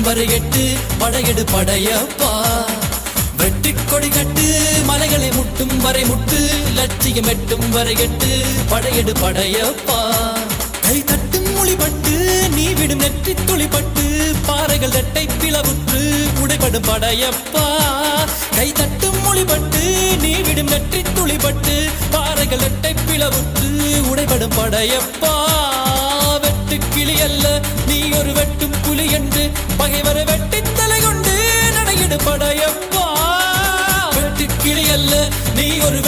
வரை எட்டு படையெடு படையப்பா. வெட்டி கொடி கட்டு மலைகளை முட்டும் வரை முட்டு லட்சியம் எட்டும் வரை எட்டு படையெடு படையப்பா. கை தட்டும் மொழிபட்டு நீ விடும் நெற்றி துளிப்பட்டு பாறைகள் ரெட்டை பிளவுற்று உடைபடும் படையப்பா. கை தட்டும் மொழிபட்டு நீ விடும் நெற்றி துளிப்பட்டு பாறைகள் ரெட்டை பிளவுற்று உடைபடும் படையப்பா. வெட்டு கிளி அல்ல நீ ஒரு வெட்டும் புலி என்று பகைவரை வெட்டி தலை கொண்டு நடையிடு படையப்பா. வெட்டு கிளி அல்ல நீ ஒரு